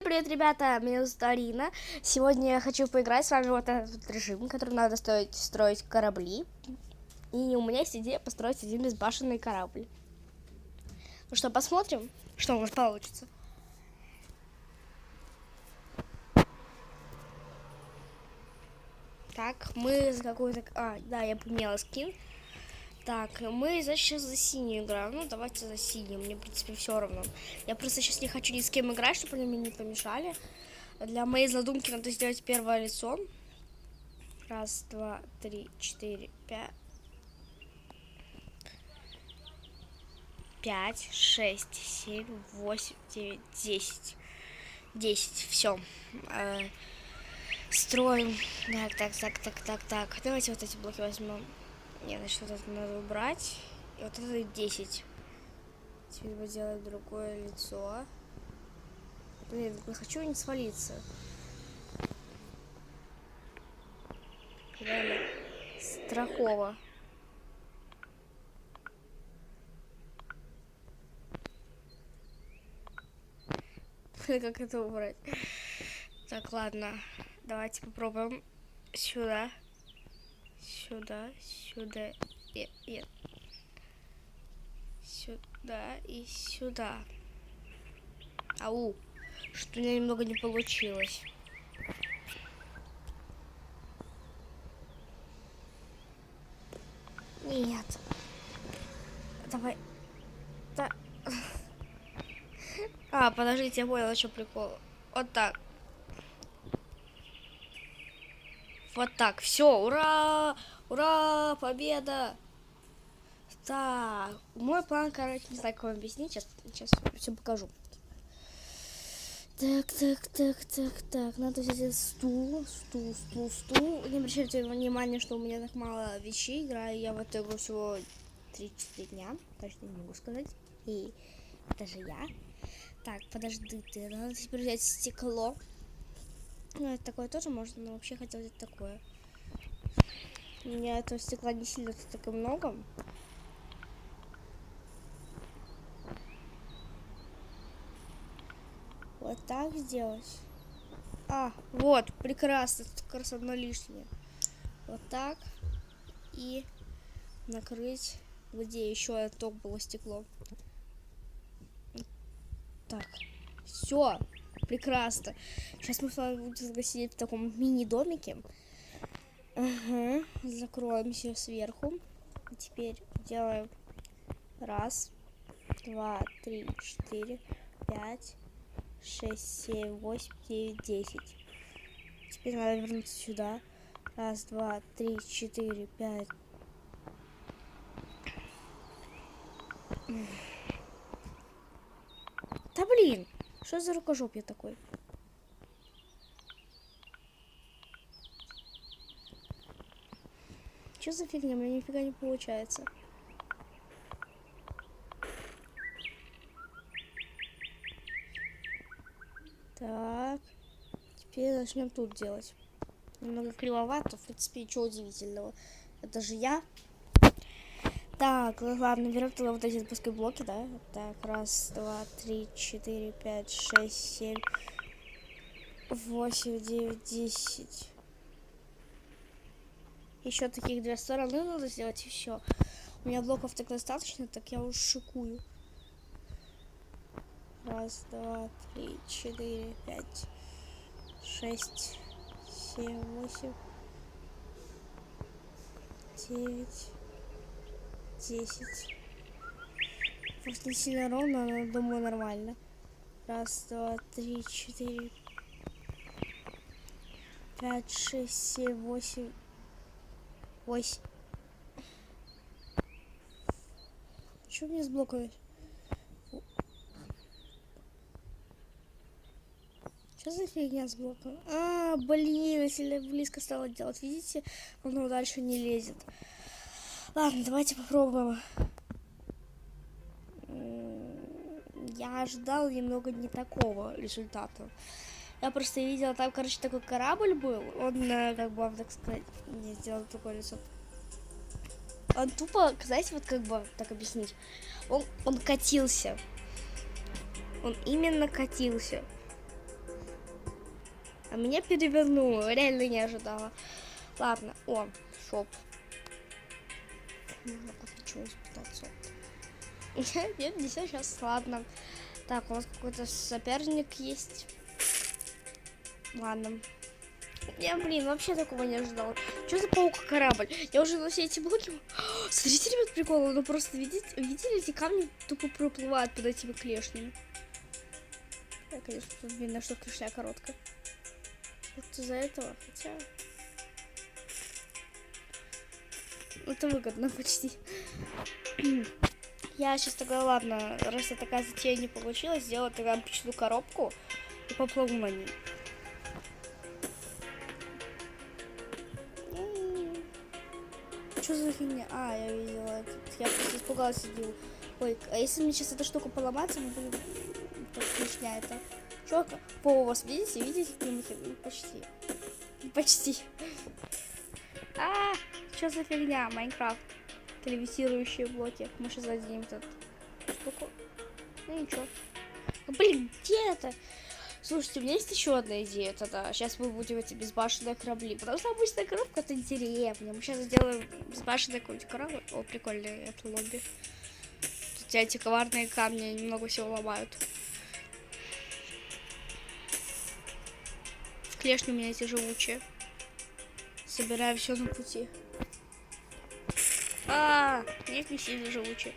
Привет, ребята, меня зовут Арина. Сегодня я хочу поиграть с вами в вот этот режим, который надо строить корабли. И у меня есть идея построить один безбашенный корабль. Ну что, посмотрим, что у нас получится. Так, мы за какую-то... да, я поменяла скин. Так, мы, значит, сейчас за синюю играем. Ну, давайте за синюю, мне, в принципе, все равно. Я просто сейчас не хочу ни с кем играть, чтобы они мне не помешали. Для моей задумки надо сделать первое лицо. Раз, два, три, четыре, пять. 5, 6, 7, 8, 9, 10. 10, все. Строим. Так. Давайте вот эти блоки возьмем. Не, значит, вот это надо убрать. И вот это 10. Теперь мы делаем другое лицо. Блин, не хочу не свалиться. Реально страхово. Как это убрать? Так, ладно. Давайте попробуем. Сюда. Сюда. Нет. Сюда и сюда. Ау. Что у меня немного не получилось. Нет. Давай. Да. Подождите, я понял, что прикол. Вот так. Вот так. Все, ура! Ура! Победа! Так, мой план, короче, не знаю, как вам объяснить. Сейчас все покажу. Так. Надо взять стул. Не обращайте внимания, что у меня так мало вещей. Играю я в эту игру всего 3-4 дня. Точно не могу сказать. И даже я. Так, подожди, надо теперь взять стекло. Ну, это такое тоже можно, но вообще хотел взять такое. У меня этого стекла не сильно так и много. Вот так сделать. Вот, прекрасно. Тут как раз одно лишнее. Вот так. И накрыть, где еще это было стекло. Так. Все. Прекрасно. Сейчас мы с вами будем сидеть в таком мини-домике. Ага. Закроем все сверху. Теперь делаем 1, 2, 3, 4, 5, 6, 7, 8, 9, 10. Теперь надо вернуться сюда. 1, 2, 3, 4, 5. Да блин! Что за рукожопье такой? Что за фигня? У меня нифига не получается. Так. Теперь начнем тут делать. Немного кривовато, в принципе, ничего удивительного. Это же я. Так, ладно, берем туда вот эти запускай блоки, да? Так, 1, 2, 3, 4, 5, 6, 7, 8, 9, 10. Еще таких 2 стороны надо сделать, и все. У меня блоков так достаточно, так я уж шикую. 1, 2, 3, 4, 5, 6, 7, 8, 9, 10. Просто не сильно ровно, но думаю нормально. 1, 2, 3, 4, 5, 6, 7, 8. 8. Что мне с блоками? Что за фигня с блоком? Блин, если близко стало делать. Видите, оно дальше не лезет. Ладно, давайте попробуем. Я ожидал немного не такого результата. Я просто видела, там, короче, такой корабль был. Он, как бы, так сказать, не сделал такое лицо. Он тупо, знаете, вот как бы так объяснить. Он катился. Он именно катился. А меня перевернуло. Реально не ожидала. Ладно. О, шоп. Нужно купить чего-нибудь питаться. Нет, не сейчас. Ладно. Так, у нас какой-то соперник есть. Ладно. Я, блин, вообще такого не ожидала. Что за паук-корабль? Я уже на все эти блоки... Смотрите, ребят, прикол. Ну просто видели, эти камни тупо проплывают под этими клешнями. Я, конечно, тут видно, что клешня короткая. Вот из-за этого, хотя... Это выгодно почти. Я сейчас тогда, ладно, раз такая затея не получилась, сделаю тогда обычную коробку и поплыву на ней. Что за фигня? А, я видела. Я просто испугалась, сидел. Ой, а если мне сейчас эта штука поломается, мы будем... Так, клешня это. Чё, по вас видите? Видите, какие-нибудь? Ну, почти. Почти. А, что за фигня? Майнкрафт. Телевизирующие блоки. Мы сейчас зададим этот штуку. Ну ничего. Ну, блин, где это? Слушайте, у меня есть еще одна идея тогда. Сейчас мы будем эти безбашенные корабли. Потому что обычная коробка это деревня. Мы сейчас сделаем безбашенный какой-нибудь корабль. О, прикольный это лобби. Тут эти коварные камни немного всего ломают. Клешни у меня эти живучие. Собираем все на пути. Нет, не сильно живучие.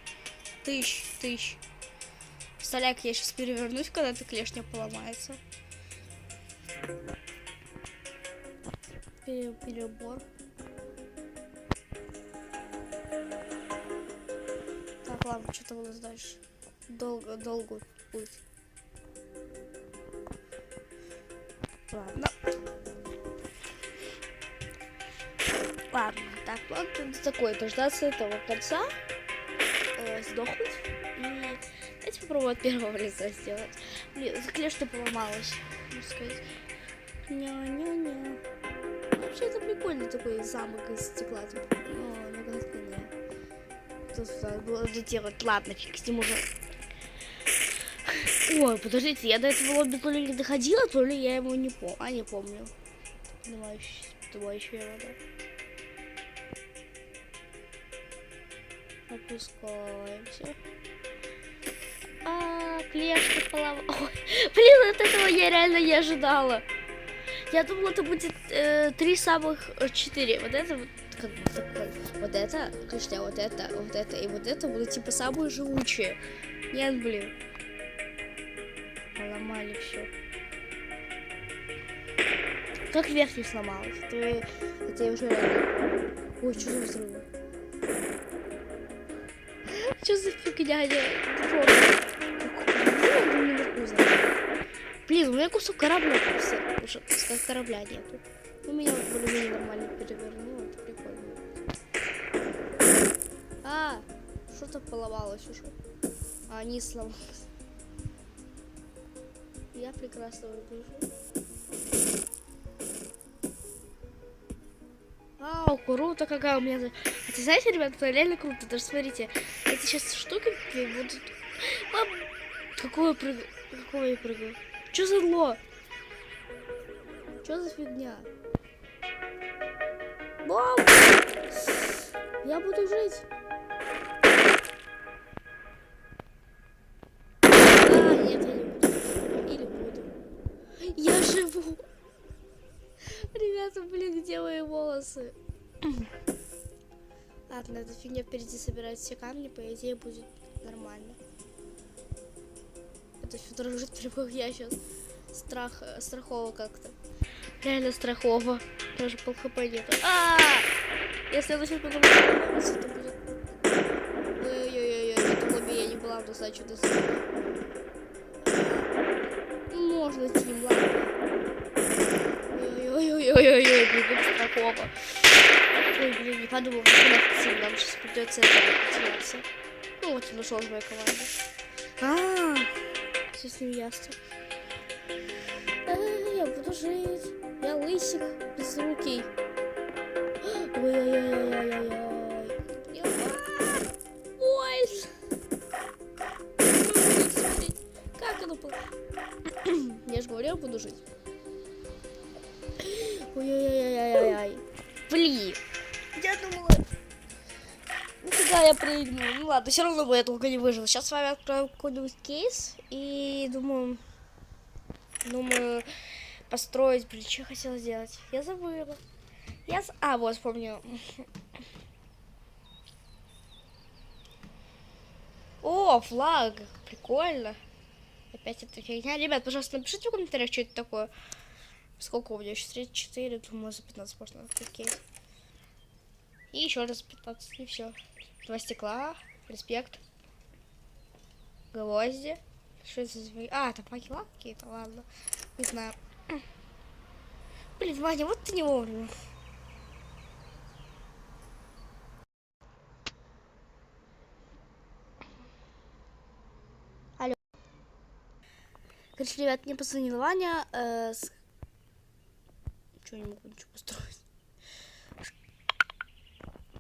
Тыщ. Представляю, как я сейчас перевернусь, когда эта клешня поломается. Перебор. Так, ладно, что-то было дальше. Долго будет. Ладно. Ладно, так, вот такой дождаться этого конца, сдохнуть и давайте попробуем от первого лица сделать. Блин, клешня поломалась, можно сказать. Ня-ня-ня. Вообще это прикольный такой замок из стекла, но никогда не. Тут было доделать, ладно, фиг с ним уже. Ой, подождите, я до этого лобби то ли не доходила, то ли я его не помню. Не помню. Давай еще вода. Опускаемся. Клешня поломалась. Блин, от этого я реально не ожидала. Я думала, это будет 3 самых 4. Вот это вот, как бы, вот это, клешня, вот это и вот это будут типа самые живучие. Нет, блин. Поломали все. Как верхний сломалась. Это я уже... Ой, что за взрыв? Что за фигня? Блин, у меня кусок корабля все. Уже куска корабля нету. У меня вот более-менее нормально перевернуло. Это прикольно. Что-то поломалось уже. Не сломалось. Я прекрасно выгляжу. Круто какая у меня. Это, знаете, ребята, это реально круто. Даже смотрите, эти сейчас штуки будут... Какое я прыгаю? Что за зло? Что за фигня? Бом! Я буду жить. Нет, я не буду. Или буду. Я живу. Ребята, блин, где мои волосы? Ладно, эта фигня впереди собирает все камни, по идее будет нормально. Это все дрожит, прям я сейчас. Страхово как-то. Реально страхово. Даже пол хп нету. Если я сейчас буду это будет... Ой-ой-ой, это лобби я не была, но знаю, что это. Можно тим, ладно. Ой-ой-ой, блин, как страхово. Ой, блин, не подумал, что на нам сейчас придется это потеряться. Ну вот и нашел с моей командой. Все с ним ясно. Я буду жить. Я лысик без руки. Ой-ой-ой-ой-ой-ой. Ой. Как оно было? Я же говорю, я буду жить. Ой-ой-ой-ой-ой-ой. Блин. Я думала... Куда я прыгнула? Ну ладно, все равно бы я долго не выжил. Сейчас с вами открою какой-нибудь кейс. И думаю, построить. Блин, что я хотела сделать? Я забыла. А, вот, вспомнила. О, флаг. Прикольно. Опять эта фигня. Ребят, пожалуйста, напишите в комментариях, что это такое. Сколько у меня еще? 34, думаю, за 15 можно открыть кейс. И еще раз 15, и все. 2 стекла. Респект. Гвозди. Что это за... А, это факела какие-то, ладно. Не знаю. Блин, Ваня, вот ты не вовремя. Алло. Короче, ребят, мне позвонил Ваня. Чего не могу ничего построить.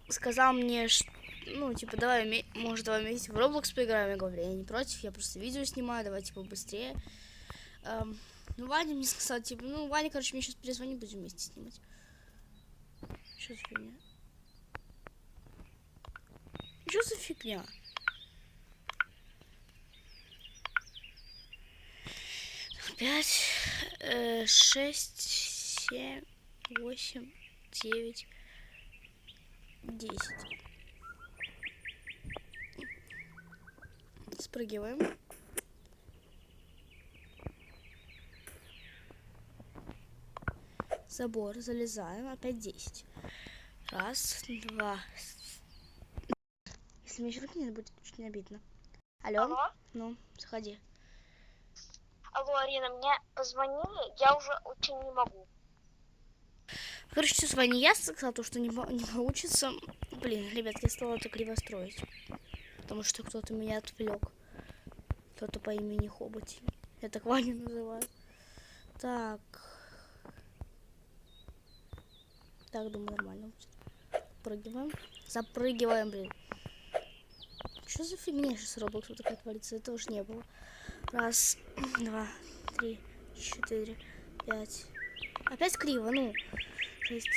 Сказал мне, что... Ну, типа, давай, может, давай вместе в Roblox поиграем. Я говорю, я не против, я просто видео снимаю, давай, типа, быстрее. Ну, Ваня мне сказал, типа, ну, Ваня, короче, мне сейчас перезвонит, будем вместе снимать. Что за фигня? Что за фигня? Пять, 6, 7, 8, 9, 10. Спрыгиваем. Забор, залезаем, опять 10. Раз, два. Если мне еще выкинет, будет очень обидно. Алло? Алло? Ну, заходи. Алло, Арина, мне позвонили, я уже очень не могу. Короче, все, с вами я сказала, что не получится. Блин, ребят, я стала это криво строить. Потому что кто-то меня отвлек. Кто-то по имени Хоботи. Я так Ваню называю. Так. Так, думаю, нормально будет. Прыгиваем. Запрыгиваем, блин. Что за фигня сейчас Roblox вот такая творится? Этого уж не было. Раз, два, три, 4, 5. Опять криво, ну. 6.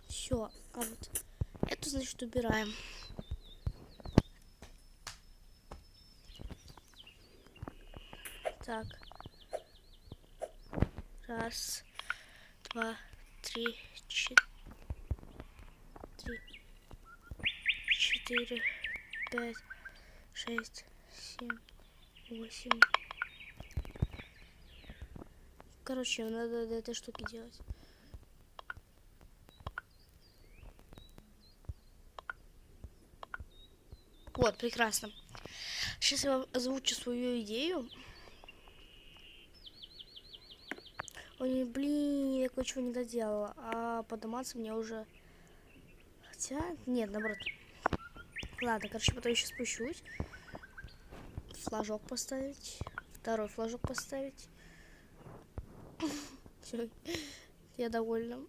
Все, а вот эту, значит, убираем. Так. Раз, два, три, 4, 5, 6, 7, 8. Короче, надо до этой штуки делать. Вот, прекрасно. Сейчас я вам озвучу свою идею. Ой, блин, я кое-чего не доделала. А подниматься мне уже... Хотя... Нет, наоборот. Ладно, короче, потом еще спущусь. Флажок поставить. Второй флажок поставить. Все, я довольна.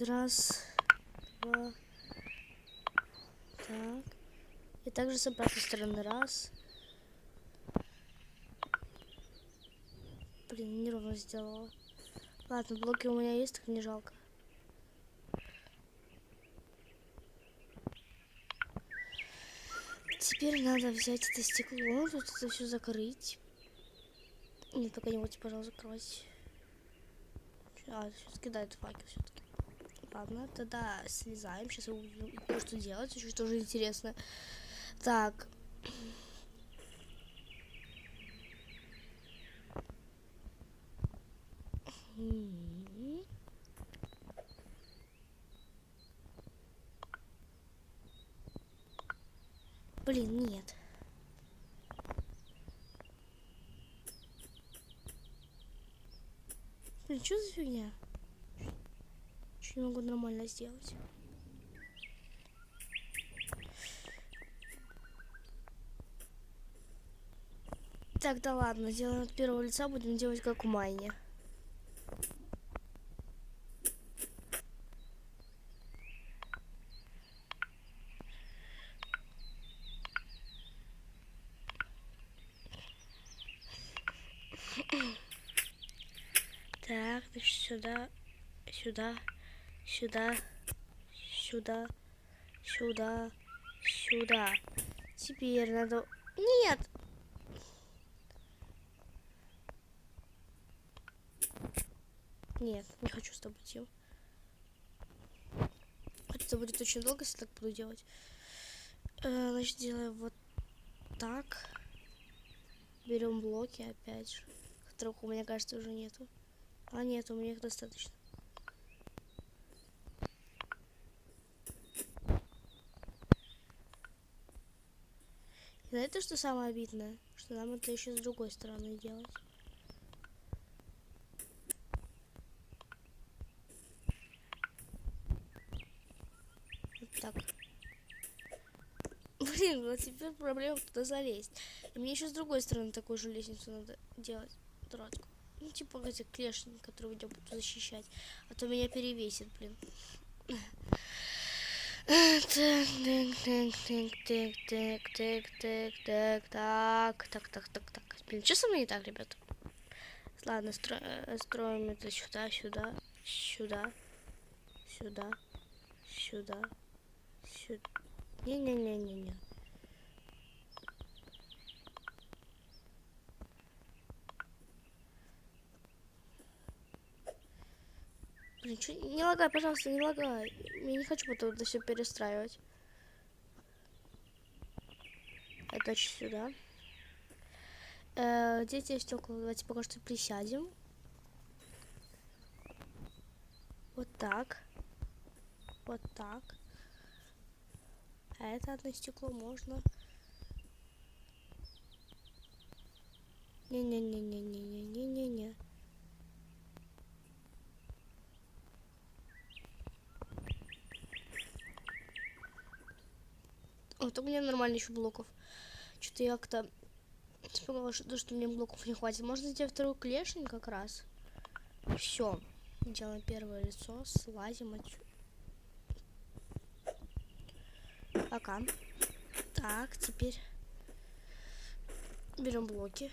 Раз, два. Так. И также с обратной стороны. Раз. Блин, неровно сделала. Ладно, блоки у меня есть, так не жалко. Теперь надо взять это стекло, тут это все закрыть. Нет, пока не будете, пожалуйста, закрывать. А, все-таки да, это факел все-таки. Ладно, тогда слезаем. Сейчас я увидим, что делать. Еще тоже интересно. Так. Блин, нет. Блин, что за фигня? Что не могу нормально сделать? Так, да ладно, делаем от первого лица, будем делать как в Майне. Так, значит, сюда, сюда, сюда, сюда, сюда, сюда. Теперь надо... Нет! Нет, не хочу с тобой делать. Это будет очень долго, если так буду делать. Значит, делаем вот так. Берем блоки опять же, которых у меня, кажется, уже нету. А нет, у меня их достаточно. И знаете, что самое обидное? Что нам это еще с другой стороны делать. Вот так. Блин, вот теперь проблема туда залезть. И мне еще с другой стороны такую же лестницу надо делать. Дурацкую. Ну, типа эти клешни, которые я буду защищать. А то меня перевесит, блин. Так. Блин, что со мной не так, ребята? Ладно, строим это сюда, сюда, сюда, сюда, сюда, сюда. Не-не-не-не-не. Блин, чё, не лагай, пожалуйста, не лагай. Я не хочу потом это все перестраивать. Это сюда. Где здесь стекла? Давайте пока что присядем. Вот так. Вот так. А это одно стекло можно. Не-не-не-не-не-не-не-не. Вот у меня нормально еще блоков. Что-то я как-то испугалась, что мне блоков не хватит. Можно сделать вторую клешень как раз. Все. Делаем первое лицо. Слазим отсюда. Пока. Так, теперь берем блоки.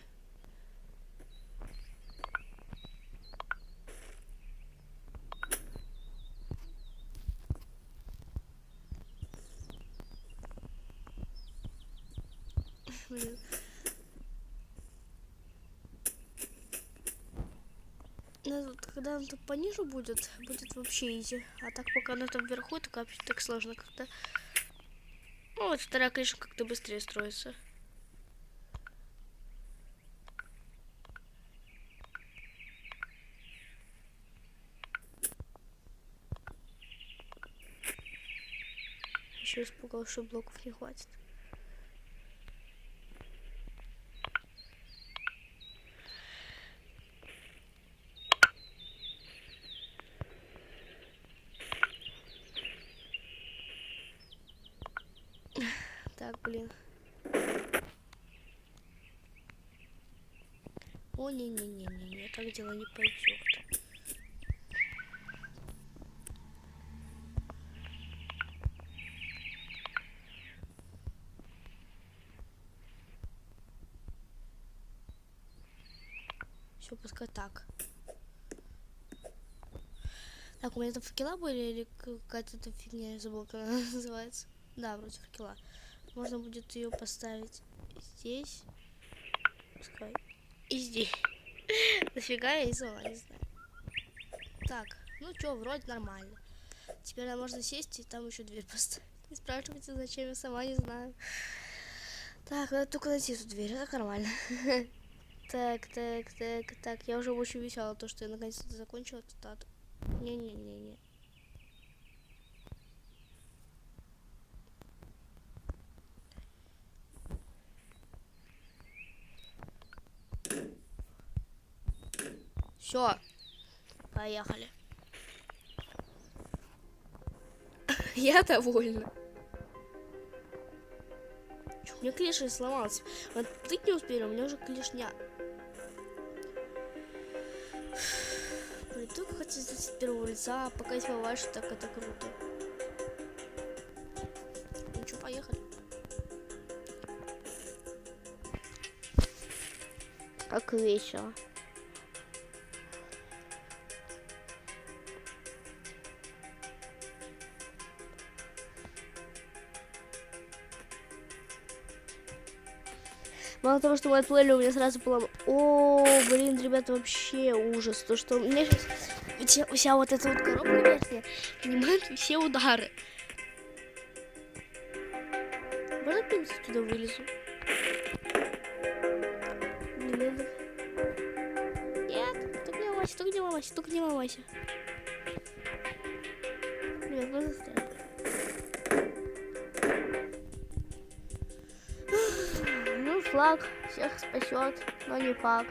Блин. Когда он тут пониже будет вообще изи. А так пока она там вверху, так вообще так сложно как-то. Ну вот вторая клешня как-то быстрее строится. Еще испугалась, что блоков не хватит. Так, блин. О, не-не-не-не-не, так дело не пойдет. Все, пускай так. Так, у меня там факела были или какая-то там фигня, я забыла, как она называется. Да, вроде факела. Можно будет ее поставить здесь. Пускай. И здесь. Нафига я извела, не знаю. Так, ну чё, вроде нормально. Теперь нам можно сесть и там еще дверь поставить. Не спрашивайте, зачем, я сама не знаю. Так, надо только найти эту дверь, так нормально. Так. Я уже очень весела, то, что я наконец-то закончила эту стату. Не-не-не-не. Все. Поехали. Я довольна. Чё, у меня клешня сломался. Вот ты не успели, у меня уже клешня. Блин, только хотел здесь от первого лица, пока есть ваши, так это круто. Ну что, поехали. Как весело. Мало того, что мы отплыли, у меня сразу было... О, блин, ребята, вообще ужас. То, что у меня сейчас вся вот эта вот коробка верхняя принимает все удары. Можно я туда вылезу? Нет, только не ломайся, только не ломайся, только не ломайся. Ребят, мы застряли. Ну, флаг всех спасет, но не факт.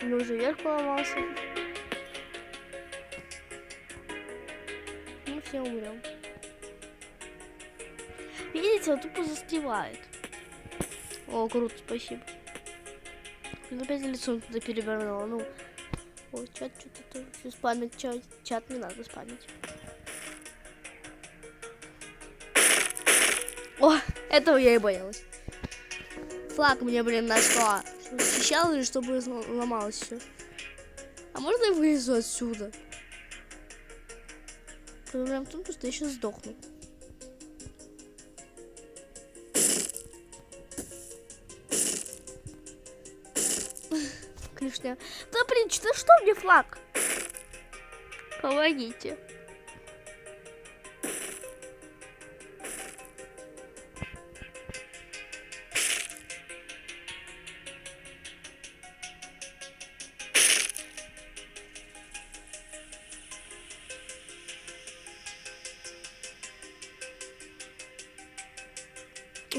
Ну, уже верх поломался. Мы все умрем. Видите, он тупо застревает. О, круто, спасибо. Ну, опять лицо туда перевернуло. Ну, о, чат что-то все спамить. Чат не надо спамить. О, этого я и боялась. Флаг мне, блин, на что? Защищал или чтобы ломалось все? А можно я вылезу отсюда? Проблема в том, что я сейчас сдохну. Клешня. Да блин, что мне флаг? Помогите.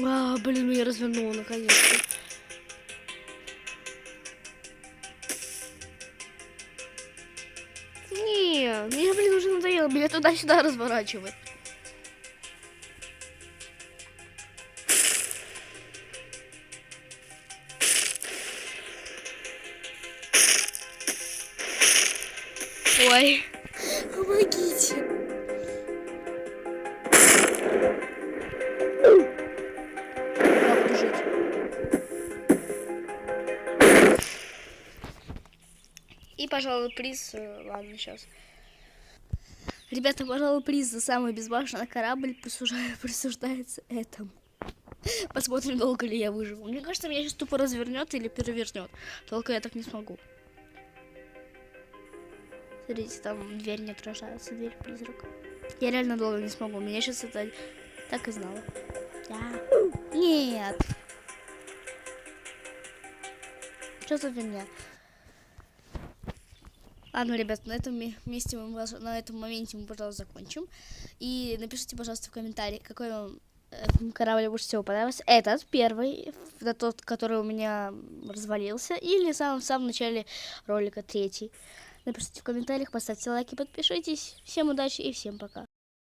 А, блин, меня развернуло наконец-то. Не, мне, блин, уже надоело. Меня туда-сюда разворачивает. Ой, помогите. Как буду жить? И, пожалуй, приз... Ладно, сейчас. Ребята, пожалуй, приз за самый безбашенный корабль присуждается этому. Посмотрим, долго ли я выживу. Мне кажется, меня сейчас тупо развернет или перевернет. Только я так не смогу. Смотрите, там дверь не отражается, дверь призрак. Я реально долго не смогу. Меня сейчас это так и знала. Да. Нет. Что за фигня? Ладно, ребят, на этом месте на этом моменте мы, пожалуйста, закончим. И напишите, пожалуйста, в комментарии, какой вам корабль больше всего понравился. Этот первый, тот, который у меня развалился, или в самом начале ролика третий. Напишите в комментариях, поставьте лайки, подпишитесь. Всем удачи и всем пока.